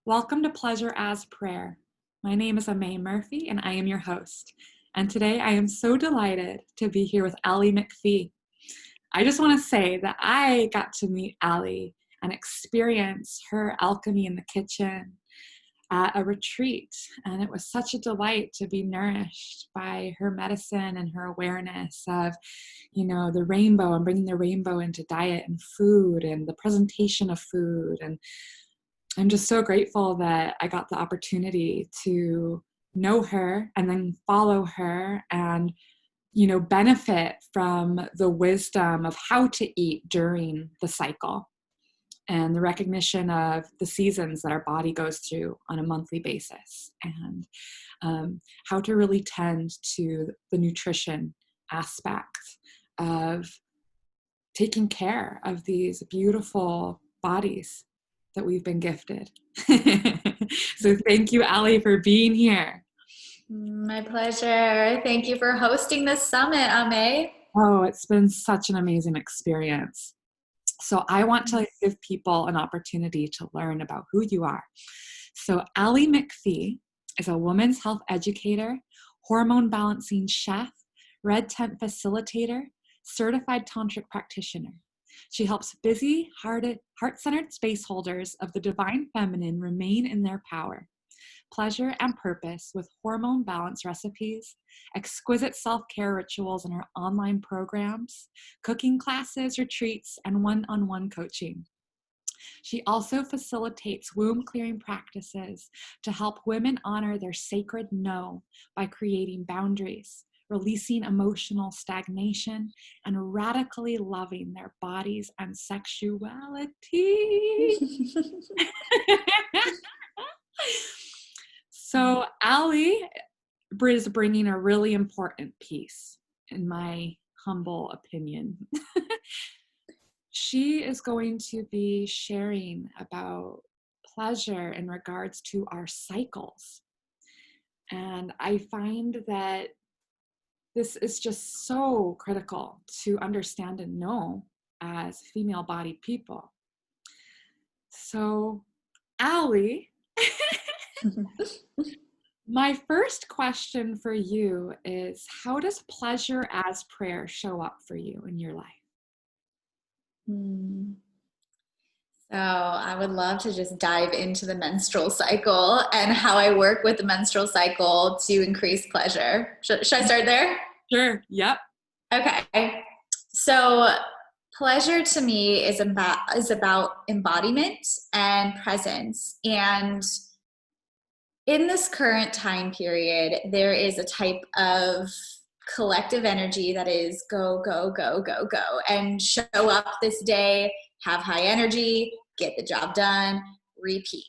Welcome to Pleasure as Prayer. My name is Aimee Murphy and I am your host. And today I am so delighted to be here with Aimee McPhee. I just want to say that I got to meet Aimee and experience her alchemy in the kitchen at a retreat. And it was such a delight to be nourished by her medicine and her awareness of, the rainbow and bringing the rainbow into diet and food and the presentation of food. And I'm just so grateful that I got the opportunity to know her and then follow her and, benefit from the wisdom of how to eat during the cycle and the recognition of the seasons that our body goes through on a monthly basis, and how to really tend to the nutrition aspect of taking care of these beautiful bodies that we've been gifted. So thank you, Aimee, for being here. My pleasure. Thank you for hosting this summit, Aimee. Oh, it's been such an amazing experience. So I want to give people an opportunity to learn about who you are. So Aimee McPhee is a women's health educator, hormone balancing chef, red tent facilitator, certified tantric practitioner. She helps busy, heart-centered space holders of the divine feminine remain in their power, pleasure, and purpose with hormone balance recipes, exquisite self-care rituals in her online programs, cooking classes, retreats, and one-on-one coaching. She also facilitates womb clearing practices to help women honor their sacred no by creating boundaries, releasing emotional stagnation, and radically loving their bodies and sexuality. So Aimee is bringing a really important piece, in my humble opinion. She is going to be sharing about pleasure in regards to our cycles. And I find that this is just so critical to understand and know as female-bodied people. So, Aimee, my first question for you is, how does pleasure as prayer show up for you in your life? So I would love to just dive into the menstrual cycle and how I work with the menstrual cycle to increase pleasure. Should I start there? Sure. Yep. Okay. So pleasure to me is about embodiment and presence. And in this current time period, there is a type of collective energy that is go, go, go, go, go, and show up this day, have high energy, get the job done, repeat.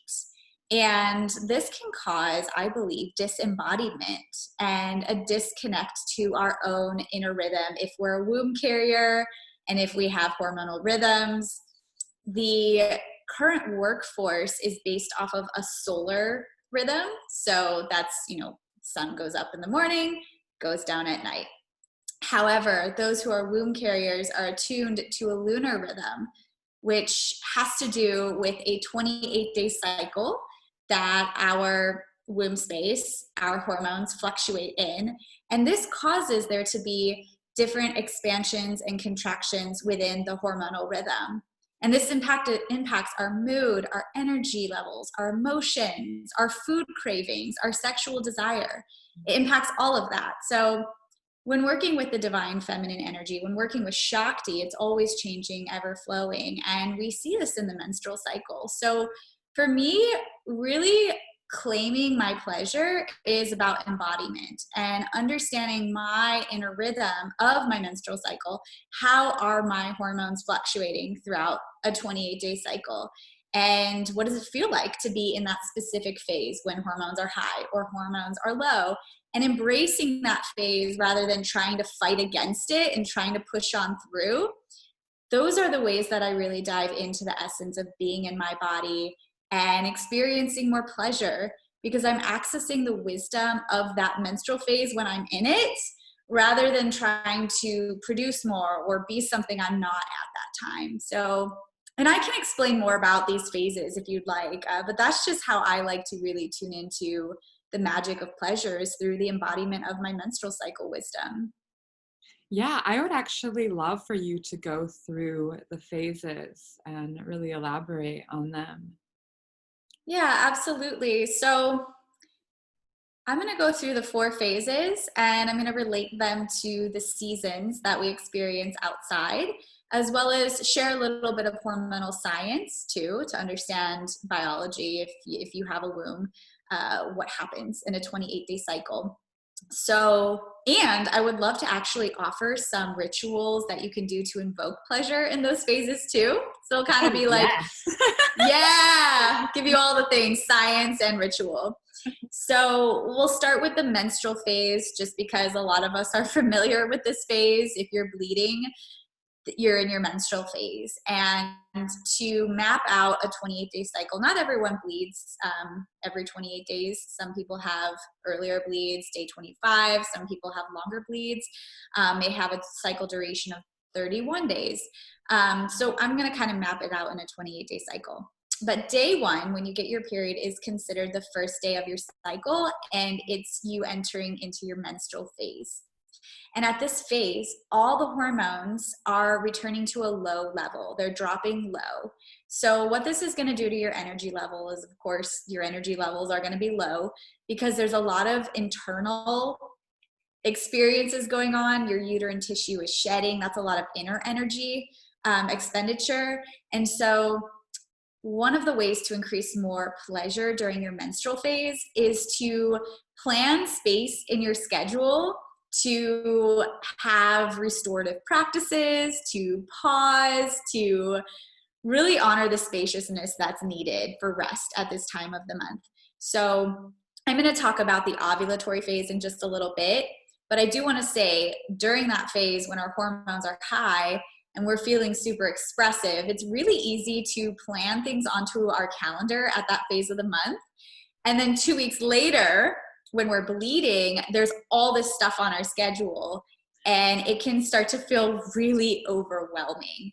And this can cause, I believe, disembodiment and a disconnect to our own inner rhythm. If we're a womb carrier and if we have hormonal rhythms, the current workforce is based off of a solar rhythm. So that's, sun goes up in the morning, goes down at night. However, those who are womb carriers are attuned to a lunar rhythm, which has to do with a 28-day cycle that our womb space, our hormones fluctuate in. And this causes there to be different expansions and contractions within the hormonal rhythm. And this impacts our mood, our energy levels, our emotions, our food cravings, our sexual desire. It impacts all of that. So when working with the divine feminine energy, when working with Shakti, it's always changing, ever flowing. And we see this in the menstrual cycle. So for me, really claiming my pleasure is about embodiment and understanding my inner rhythm of my menstrual cycle. How are my hormones fluctuating throughout a 28-day cycle? And what does it feel like to be in that specific phase when hormones are high or hormones are low? And embracing that phase rather than trying to fight against it and trying to push on through. Those are the ways that I really dive into the essence of being in my body and experiencing more pleasure, because I'm accessing the wisdom of that menstrual phase when I'm in it, rather than trying to produce more or be something I'm not at that time. So And I can explain more about these phases if you'd like, but that's just how I like to really tune into the magic of pleasure, is through the embodiment of my menstrual cycle wisdom. Yeah, I would actually love for you to go through the phases and really elaborate on them. Yeah, absolutely. So I'm going to go through the 4 phases, and I'm going to relate them to the seasons that we experience outside, as well as share a little bit of hormonal science too, to understand biology. If you have a womb, what happens in a 28-day cycle. So, and I would love to actually offer some rituals that you can do to invoke pleasure in those phases too. So it'll kind of Oh, be like, yes. yeah, give you all the things, science and ritual. So we'll start with the menstrual phase, just because a lot of us are familiar with this phase. If you're bleeding, you're in your menstrual phase. And to map out a 28-day cycle, not everyone bleeds every 28 days. Some people have earlier bleeds, day 25. Some people have longer bleeds. They have a cycle duration of 31 days. So I'm going to kind of map it out in a 28-day cycle. But day 1, when you get your period, is considered the first day of your cycle, and it's you entering into your menstrual phase. And at this phase, all the hormones are returning to a low level. They're dropping low. So what this is going to do to your energy level is, of course, your energy levels are going to be low, because there's a lot of internal experiences going on. Your uterine tissue is shedding. That's a lot of inner energy expenditure. And so one of the ways to increase more pleasure during your menstrual phase is to plan space in your schedule, to have restorative practices, to pause, to really honor the spaciousness that's needed for rest at this time of the month. So I'm going to talk about the ovulatory phase in just a little bit, but I do want to say, during that phase when our hormones are high and we're feeling super expressive, it's really easy to plan things onto our calendar at that phase of the month. And then 2 weeks later, when we're bleeding, there's all this stuff on our schedule, and it can start to feel really overwhelming.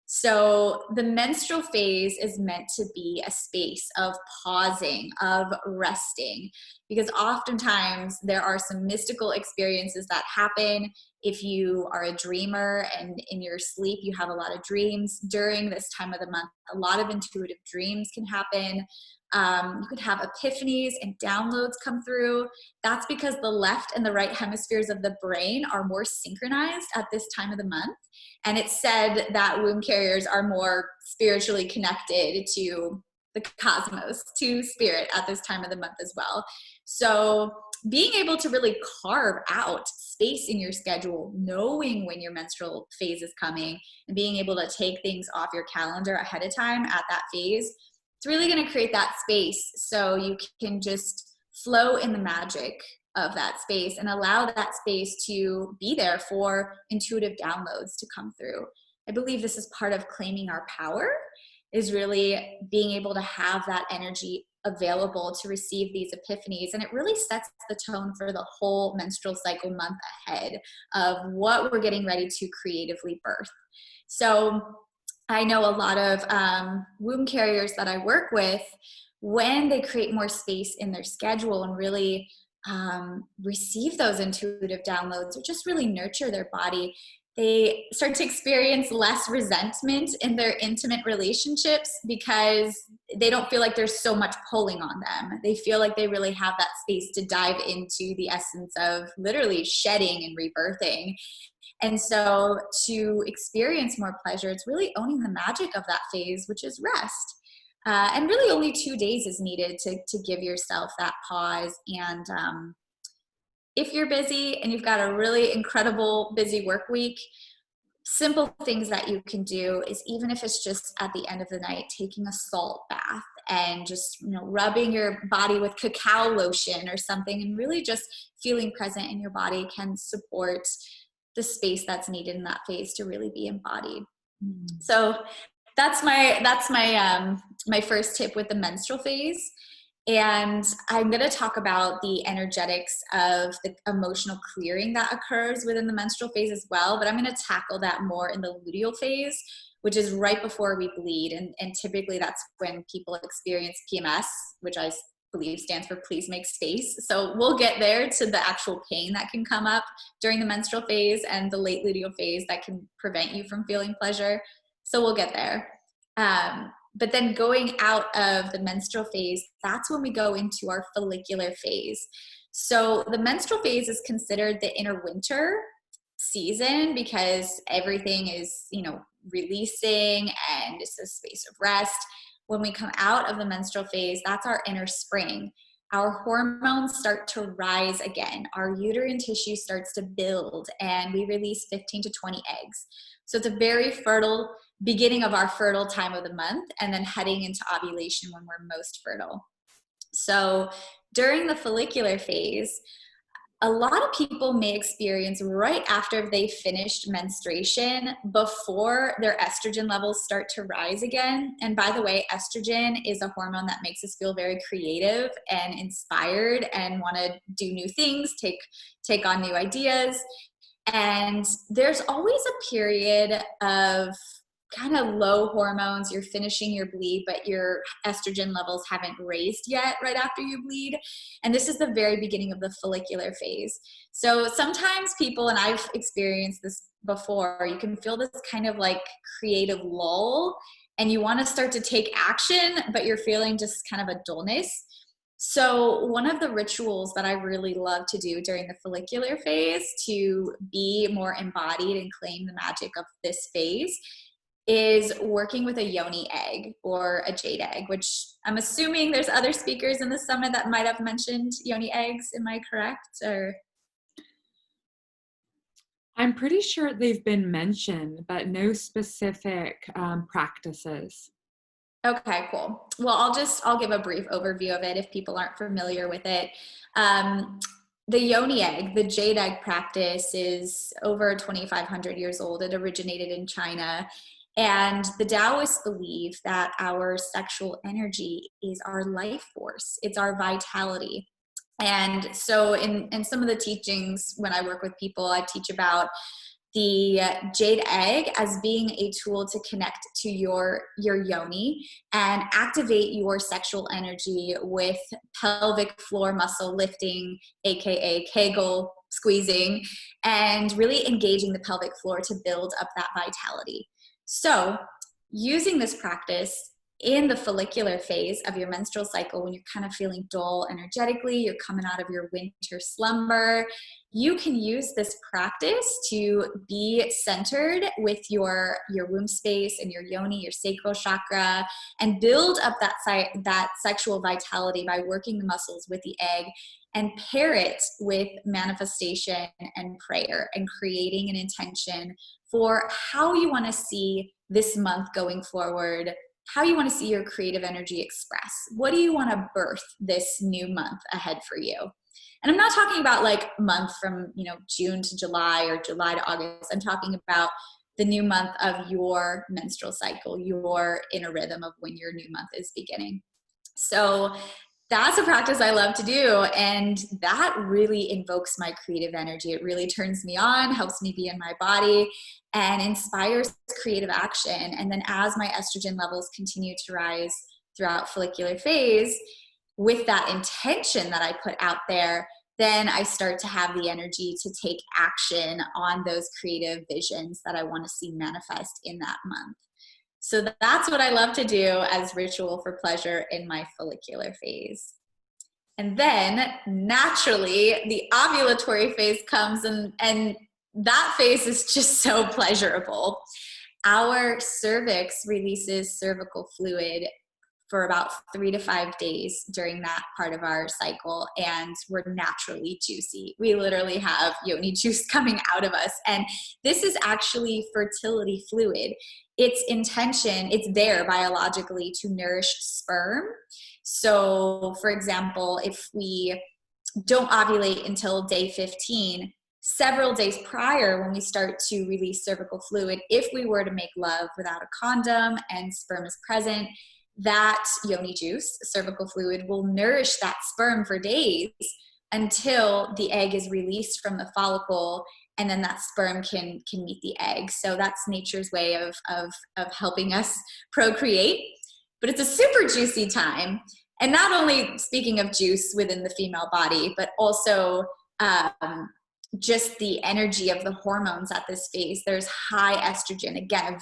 So the menstrual phase is meant to be a space of pausing, of resting, because oftentimes there are some mystical experiences that happen. If you are a dreamer and in your sleep you have a lot of dreams during this time of the month, a lot of intuitive dreams can happen. You could have epiphanies and downloads come through. That's because the left and the right hemispheres of the brain are more synchronized at this time of the month. And it's said that womb carriers are more spiritually connected to the cosmos, to spirit at this time of the month as well. So being able to really carve out space in your schedule, knowing when your menstrual phase is coming, and being able to take things off your calendar ahead of time at that phase, it's really going to create that space so you can just flow in the magic of that space and allow that space to be there for intuitive downloads to come through. I believe this is part of claiming our power, is really being able to have that energy available to receive these epiphanies. And it really sets the tone for the whole menstrual cycle month ahead of what we're getting ready to creatively birth. So I know a lot of womb carriers that I work with, when they create more space in their schedule and really receive those intuitive downloads, or just really nurture their body, they start to experience less resentment in their intimate relationships, because they don't feel like there's so much pulling on them. They feel like they really have that space to dive into the essence of literally shedding and rebirthing. And so to experience more pleasure, it's really owning the magic of that phase, which is rest. And really only 2 days is needed to give yourself that pause. And if you're busy and you've got a really incredible busy work week, simple things that you can do is, even if it's just at the end of the night, taking a salt bath and just, rubbing your body with cacao lotion or something, and really just feeling present in your body can support the space that's needed in that phase to really be embodied. So that's my first tip with the menstrual phase. And I'm going to talk about the energetics of the emotional clearing that occurs within the menstrual phase as well, but I'm going to tackle that more in the luteal phase, which is right before we bleed. And typically that's when people experience PMS, which I believe stands for please make space. So we'll get there to the actual pain that can come up during the menstrual phase and the late luteal phase that can prevent you from feeling pleasure. So we'll get there. But then going out of the menstrual phase, that's when we go into our follicular phase. So the menstrual phase is considered the inner winter season because everything is, releasing and it's a space of rest. When we come out of the menstrual phase, that's our inner spring. Our hormones start to rise again. Our uterine tissue starts to build and we release 15 to 20 eggs. So it's a very fertile beginning of our fertile time of the month and then heading into ovulation when we're most fertile. So during the follicular phase, a lot of people may experience right after they finished menstruation before their estrogen levels start to rise again. And by the way, estrogen is a hormone that makes us feel very creative and inspired and want to do new things, take on new ideas. And there's always a period of kind of low hormones. You're finishing your bleed, but your estrogen levels haven't raised yet right after you bleed. And this is the very beginning of the follicular phase. So sometimes people, and I've experienced this before, you can feel this kind of like creative lull and you want to start to take action, but you're feeling just kind of a dullness. So one of the rituals that I really love to do during the follicular phase to be more embodied and claim the magic of this phase is working with a yoni egg or a jade egg, which I'm assuming there's other speakers in the summit that might have mentioned yoni eggs. Am I correct? Or I'm pretty sure they've been mentioned, but no specific practices. okay, cool. Well, I'll give a brief overview of it if people aren't familiar with it. The yoni egg, the jade egg practice is over 2,500 years old. It originated in China. And the Taoists believe that our sexual energy is our life force. It's our vitality. And so in some of the teachings, when I work with people, I teach about the jade egg as being a tool to connect to your yoni and activate your sexual energy with pelvic floor muscle lifting, aka Kegel squeezing, and really engaging the pelvic floor to build up that vitality. So using this practice in the follicular phase of your menstrual cycle, when you're kind of feeling dull energetically, you're coming out of your winter slumber, you can use this practice to be centered with your womb space and your yoni, your sacral chakra, and build up that sexual vitality by working the muscles with the egg, and pair it with manifestation and prayer and creating an intention for how you want to see this month going forward, how you want to see your creative energy express. What do you want to birth this new month ahead for you? And I'm not talking about like month from, June to July or July to August. I'm talking about the new month of your menstrual cycle, your inner rhythm of when your new month is beginning. So that's a practice I love to do. And that really invokes my creative energy. It really turns me on, helps me be in my body, and inspires creative action. And then as my estrogen levels continue to rise throughout follicular phase, with that intention that I put out there, then I start to have the energy to take action on those creative visions that I want to see manifest in that month. So that's what I love to do as ritual for pleasure in my follicular phase. And then naturally the ovulatory phase comes, and that phase is just so pleasurable. Our cervix releases cervical fluid for about 3 to 5 days during that part of our cycle, and we're naturally juicy. We literally have yoni juice coming out of us, and this is actually fertility fluid. Its intention, it's there biologically to nourish sperm. So for example, if we don't ovulate until day 15, several days prior when we start to release cervical fluid, if we were to make love without a condom and sperm is present, that yoni juice, cervical fluid, will nourish that sperm for days, until the egg is released from the follicle, and then that sperm can meet the egg. So that's nature's way of helping us procreate. But it's a super juicy time. And not only speaking of juice within the female body, but also just the energy of the hormones at this phase. There's high estrogen, again,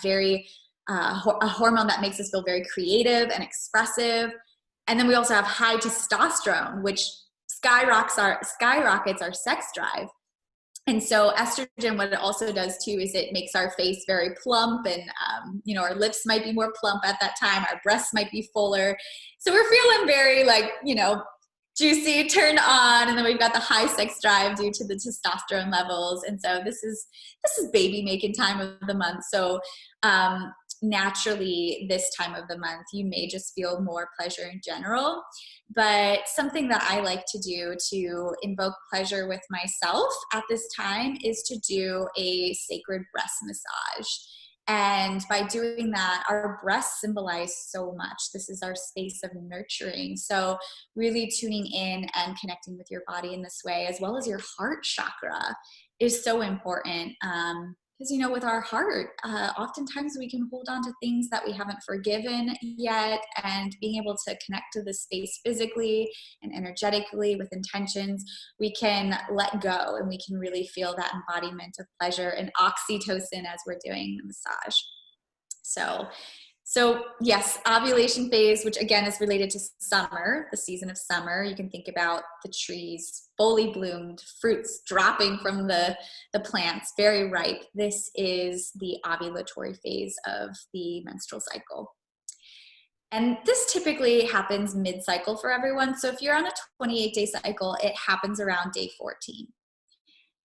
a hormone that makes us feel very creative and expressive. And then we also have high testosterone, which skyrockets our sex drive. And so estrogen, what it also does too, is it makes our face very plump, and our lips might be more plump at that time. Our breasts might be fuller. So we're feeling very juicy, turned on, and then we've got the high sex drive due to the testosterone levels. And so this is baby making time of the month. So naturally, this time of the month, you may just feel more pleasure in general. But something that I like to do to invoke pleasure with myself at this time is to do a sacred breast massage. And by doing that, our breasts symbolize so much. This is our space of nurturing. So really tuning in and connecting with your body in this way, as well as your heart chakra, is so important. Because, with our heart, oftentimes we can hold on to things that we haven't forgiven yet, and being able to connect to this space physically and energetically with intentions, we can let go, and we can really feel that embodiment of pleasure and oxytocin as we're doing the massage. So yes, ovulation phase, which again is related to summer, the season of summer. You can think about the trees fully bloomed, fruits dropping from the plants, very ripe. This is the ovulatory phase of the menstrual cycle. And this typically happens mid-cycle for everyone. So if you're on a 28-day cycle, it happens around day 14.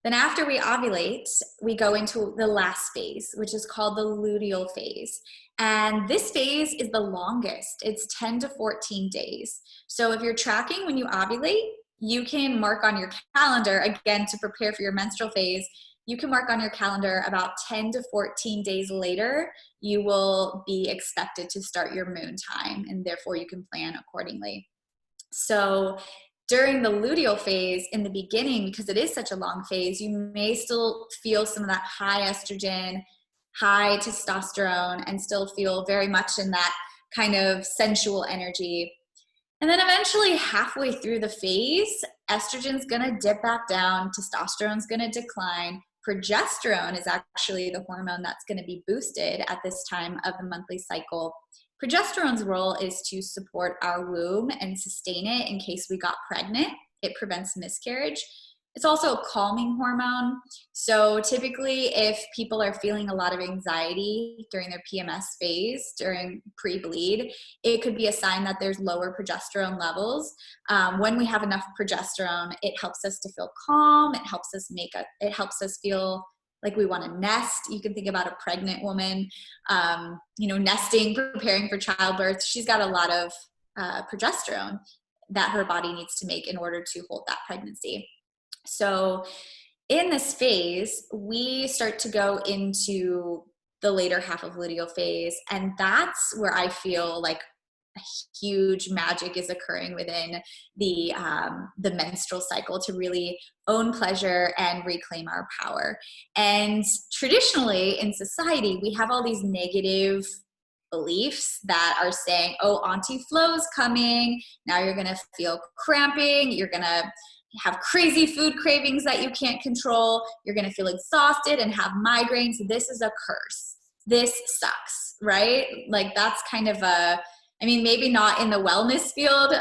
Then after we ovulate, we go into the last phase, which is called the luteal phase. And this phase is the longest. It's 10 to 14 days. So if you're tracking when you ovulate, you can mark on your calendar, again, to prepare for your menstrual phase, you can mark on your calendar about 10 to 14 days later, you will be expected to start your moon time, and therefore you can plan accordingly. So during the luteal phase, in the beginning, because it is such a long phase, you may still feel some of that high estrogen, high testosterone, and still feel very much in that kind of sensual energy. And then eventually, halfway through the phase, estrogen's gonna dip back down, testosterone's gonna decline. Progesterone is actually the hormone that's gonna be boosted at this time of the monthly cycle. Progesterone's role is to support our womb and sustain it in case we got pregnant. It prevents miscarriage. It's also a calming hormone. So typically, if people are feeling a lot of anxiety during their PMS phase, during pre-bleed, it could be a sign that there's lower progesterone levels. When we have enough progesterone, it helps us to feel calm. It helps us feel like we want to nest. You can think about a pregnant woman, nesting, preparing for childbirth. She's got a lot of progesterone that her body needs to make in order to hold that pregnancy. So in this phase, we start to go into the later half of luteal phase, and that's where I feel like a huge magic is occurring within the menstrual cycle to really own pleasure and reclaim our power. And traditionally in society, we have all these negative beliefs that are saying, oh, Auntie Flo's coming, now you're gonna feel cramping, you're gonna have crazy food cravings that you can't control, you're gonna feel exhausted and have migraines. This is a curse. This sucks, right? Like that's kind of maybe not in the wellness field,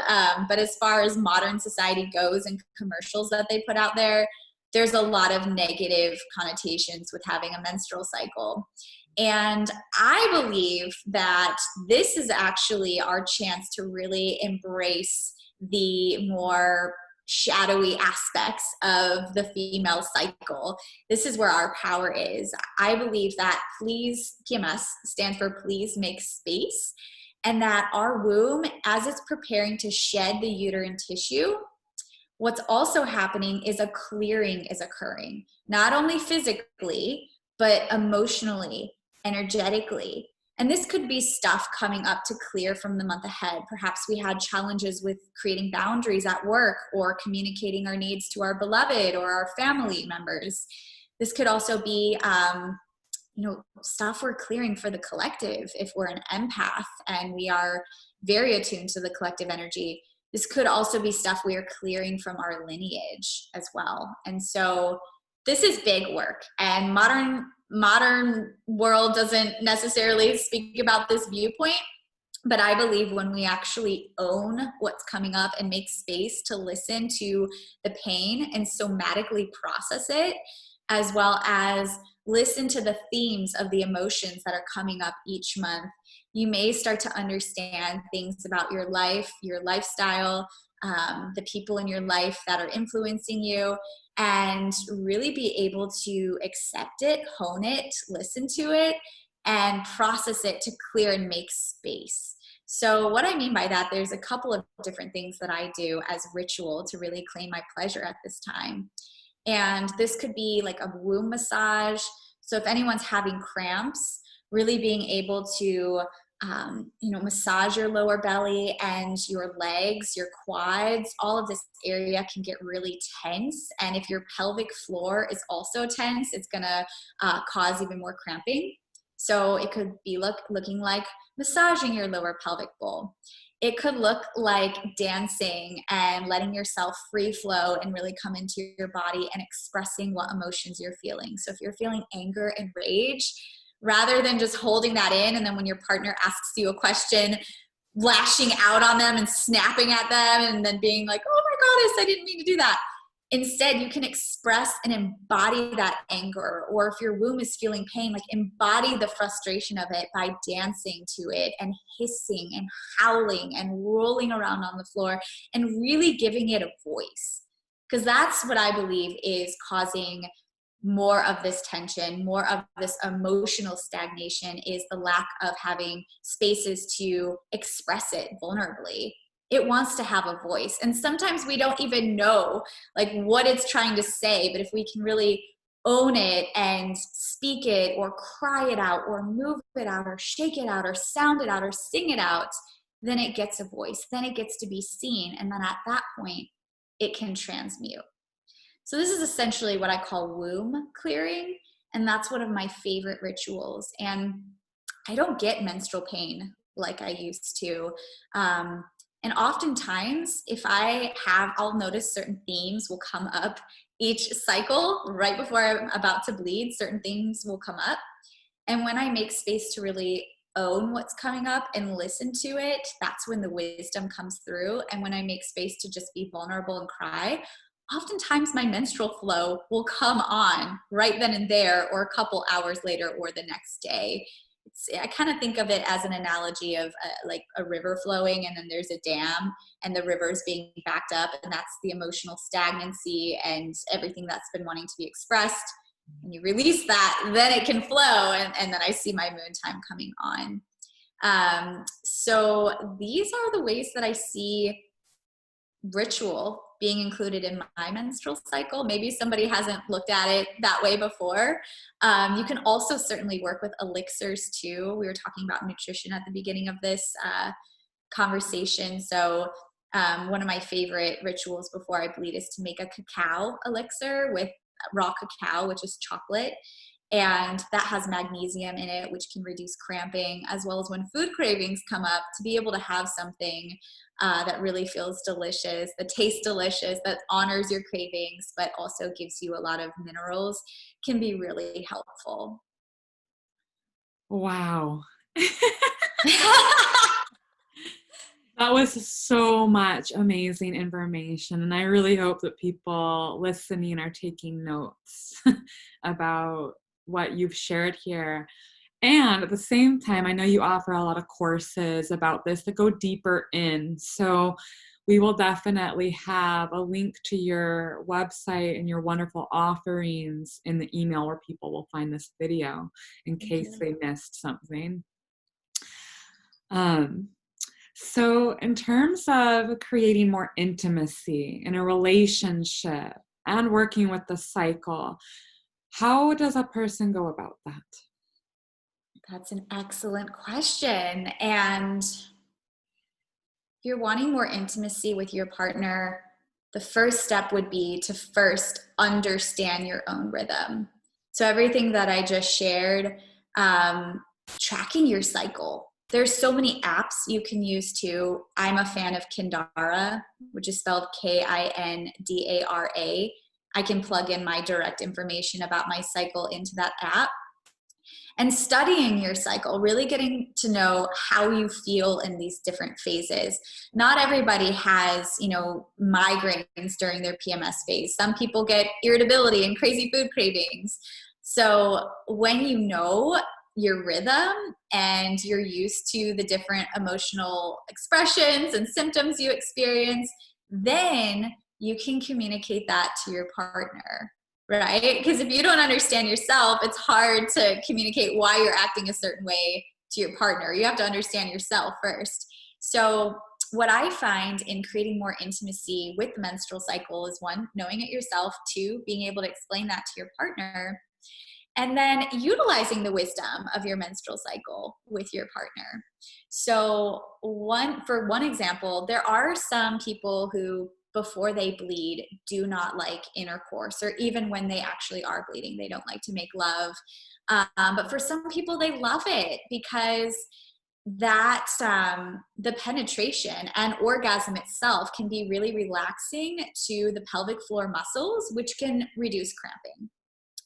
but as far as modern society goes and commercials that they put out there, there's a lot of negative connotations with having a menstrual cycle. And I believe that this is actually our chance to really embrace the more shadowy aspects of the female cycle. This is where our power is. I believe that PMS stands for please make space, and that our womb, as it's preparing to shed the uterine tissue, what's also happening is a clearing is occurring, not only physically, but emotionally, energetically. And this could be stuff coming up to clear from the month ahead. Perhaps we had challenges with creating boundaries at work or communicating our needs to our beloved or our family members. This could also be stuff we're clearing for the collective. If we're an empath and we are very attuned to the collective energy, this could also be stuff we are clearing from our lineage as well. And so this is big work, and modern world doesn't necessarily speak about this viewpoint, but I believe when we actually own what's coming up and make space to listen to the pain and somatically process it, as well as listen to the themes of the emotions that are coming up each month, you may start to understand things about your life, your lifestyle, the people in your life that are influencing you, and really be able to accept it, hone it, listen to it, and process it to clear and make space. So what I mean by that, there's a couple of different things that I do as ritual to really claim my pleasure at this time. And this could be like a womb massage. So if anyone's having cramps, really being able to massage your lower belly and your legs, your quads, all of this area can get really tense. And if your pelvic floor is also tense, it's gonna cause even more cramping. So it could be looking like massaging your lower pelvic bowl. It could look like dancing and letting yourself free flow and really come into your body and expressing what emotions you're feeling. So if you're feeling anger and rage, rather than just holding that in, and then when your partner asks you a question, lashing out on them and snapping at them and then being like, oh my goddess, I didn't mean to do that. Instead, you can express and embody that anger. Or if your womb is feeling pain, like embody the frustration of it by dancing to it and hissing and howling and rolling around on the floor and really giving it a voice. Because that's what I believe is causing more of this tension, more of this emotional stagnation, is the lack of having spaces to express it vulnerably. It wants to have a voice. And sometimes we don't even know like what it's trying to say, but if we can really own it and speak it or cry it out or move it out or shake it out or sound it out or sing it out, then it gets a voice. Then it gets to be seen. And then at that point, it can transmute. So this is essentially what I call womb clearing. And that's one of my favorite rituals. And I don't get menstrual pain like I used to. And oftentimes, I'll notice certain themes will come up each cycle right before I'm about to bleed. Certain things will come up. And when I make space to really own what's coming up and listen to it, that's when the wisdom comes through. And when I make space to just be vulnerable and cry, oftentimes my menstrual flow will come on right then and there, or a couple hours later, or the next day. I kind of think of it as an analogy of like a river flowing, and then there's a dam and the river is being backed up, and that's the emotional stagnancy and everything that's been wanting to be expressed. When you release that, then it can flow, and then I see my moon time coming on. So these are the ways that I see ritual being included in my menstrual cycle. Maybe somebody hasn't looked at it that way before. You can also certainly work with elixirs too. We were talking about nutrition at the beginning of this conversation. So one of my favorite rituals before I bleed is to make a cacao elixir with raw cacao, which is chocolate. And that has magnesium in it, which can reduce cramping, as well as when food cravings come up, to be able to have something that really feels delicious, that tastes delicious, that honors your cravings, but also gives you a lot of minerals, can be really helpful. Wow. That was so much amazing information. And I really hope that people listening are taking notes about what you've shared here. And at the same time, I know you offer a lot of courses about this that go deeper in. So we will definitely have a link to your website and your wonderful offerings in the email where people will find this video in case they missed something. So in terms of creating more intimacy in a relationship and working with the cycle, how does a person go about that? That's an excellent question. And if you're wanting more intimacy with your partner, the first step would be to first understand your own rhythm. So everything that I just shared, um, tracking your cycle. There's so many apps you can use too. I'm a fan of Kindara, which is spelled Kindara. I can plug in my direct information about my cycle into that app, and studying your cycle, really getting to know how you feel in these different phases. Not everybody has, migraines during their PMS phase. Some people get irritability and crazy food cravings. So when you know your rhythm and you're used to the different emotional expressions and symptoms you experience, then you can communicate that to your partner. Right? Because if you don't understand yourself, it's hard to communicate why you're acting a certain way to your partner. You have to understand yourself first. So, what I find in creating more intimacy with the menstrual cycle is one, knowing it yourself, two, being able to explain that to your partner, and then utilizing the wisdom of your menstrual cycle with your partner. So, for one example, there are some people who before they bleed do not like intercourse, or even when they actually are bleeding, they don't like to make love. But for some people, they love it because the penetration and orgasm itself can be really relaxing to the pelvic floor muscles, which can reduce cramping.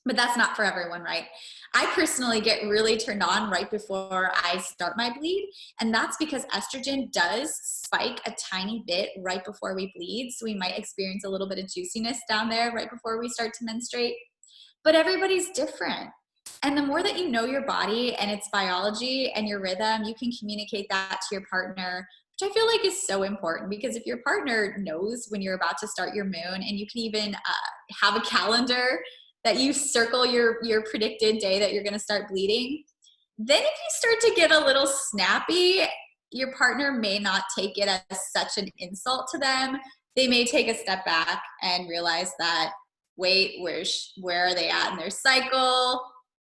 But that's not for everyone, right? I personally get really turned on right before I start my bleed. And that's because estrogen does spike a tiny bit right before we bleed. So we might experience a little bit of juiciness down there right before we start to menstruate. But everybody's different. And the more that you know your body and its biology and your rhythm, you can communicate that to your partner, which I feel like is so important, because if your partner knows when you're about to start your moon, and you can even have a calendar that you circle your predicted day that you're going to start bleeding, then if you start to get a little snappy, your partner may not take it as such an insult to them. They may take a step back and realize that, wait, where are they at in their cycle?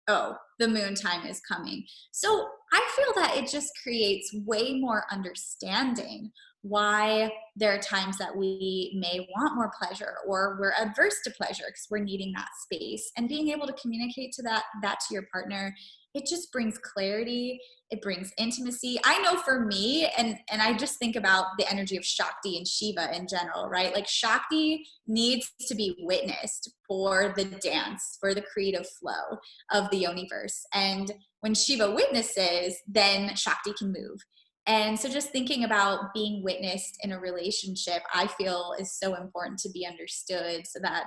Oh, the moon time is coming. So I feel that it just creates way more understanding why there are times that we may want more pleasure, or we're adverse to pleasure because we're needing that space. And being able to communicate that to your partner, it just brings clarity. It brings intimacy. I know for me, and I just think about the energy of Shakti and Shiva in general, right? Like Shakti needs to be witnessed for the dance, for the creative flow of the universe. And when Shiva witnesses, then Shakti can move. And so just thinking about being witnessed in a relationship, I feel is so important to be understood, so that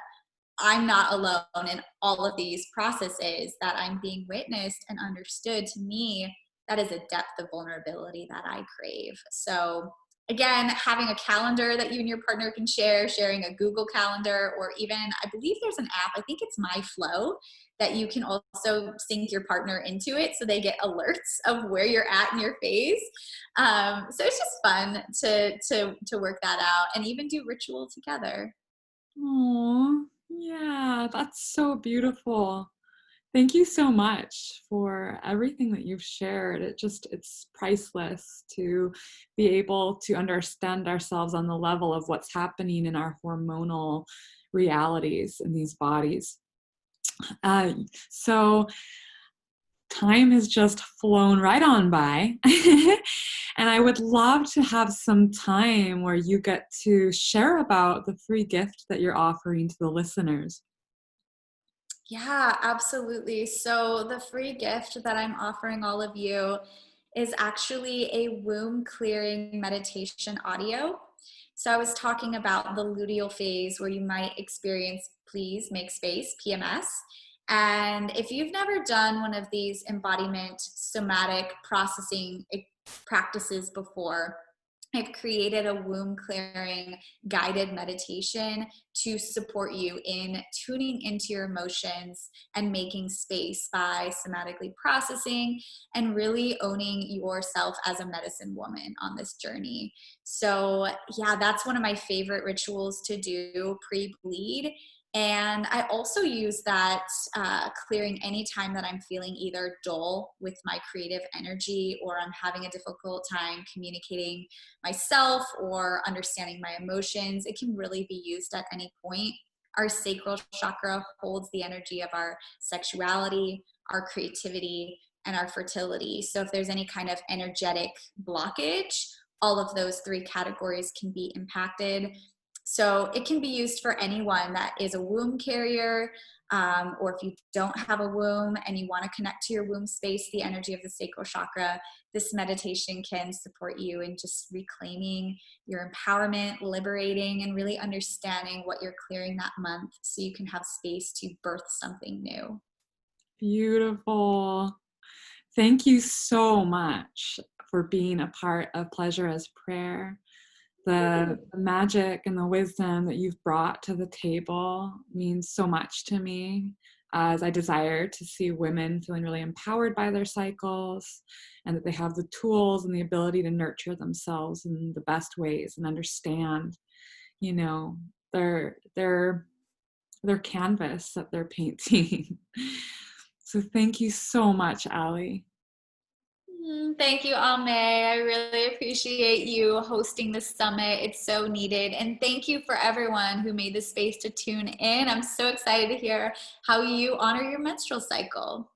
I'm not alone in all of these processes, that I'm being witnessed and understood. To me, that is a depth of vulnerability that I crave. So again, having a calendar that you and your partner can share, sharing a Google Calendar, or even, I believe there's an app, I think it's My Flow, that you can also sync your partner into it so they get alerts of where you're at in your phase. So it's just fun to work that out and even do ritual together. Oh, yeah, that's so beautiful. Thank you so much for everything that you've shared. It's priceless to be able to understand ourselves on the level of what's happening in our hormonal realities in these bodies. So time has just flown right on by. And I would love to have some time where you get to share about the free gift that you're offering to the listeners. Yeah, absolutely. So the free gift that I'm offering all of you is actually a womb clearing meditation audio. So I was talking about the luteal phase where you might experience, please make space, PMS. And if you've never done one of these embodiment somatic processing practices before, I've created a womb clearing guided meditation to support you in tuning into your emotions and making space by somatically processing and really owning yourself as a medicine woman on this journey. So, yeah, that's one of my favorite rituals to do pre-bleed. And I also use that clearing anytime that I'm feeling either dull with my creative energy, or I'm having a difficult time communicating myself or understanding my emotions. It can really be used at any point. Our sacral chakra holds the energy of our sexuality, our creativity, and our fertility. So if there's any kind of energetic blockage, all of those three categories can be impacted. So it can be used for anyone that is a womb carrier, or if you don't have a womb and you want to connect to your womb space, the energy of the sacral chakra, this meditation can support you in just reclaiming your empowerment, liberating, and really understanding what you're clearing that month so you can have space to birth something new. Beautiful. Thank you so much for being a part of Pleasure as Prayer. The magic and the wisdom that you've brought to the table means so much to me, as I desire to see women feeling really empowered by their cycles, and that they have the tools and the ability to nurture themselves in the best ways and understand, you know, their canvas that they're painting. So thank you so much, Allie. Thank you, Aimee. I really appreciate you hosting this summit. It's so needed. And thank you for everyone who made the space to tune in. I'm so excited to hear how you honor your menstrual cycle.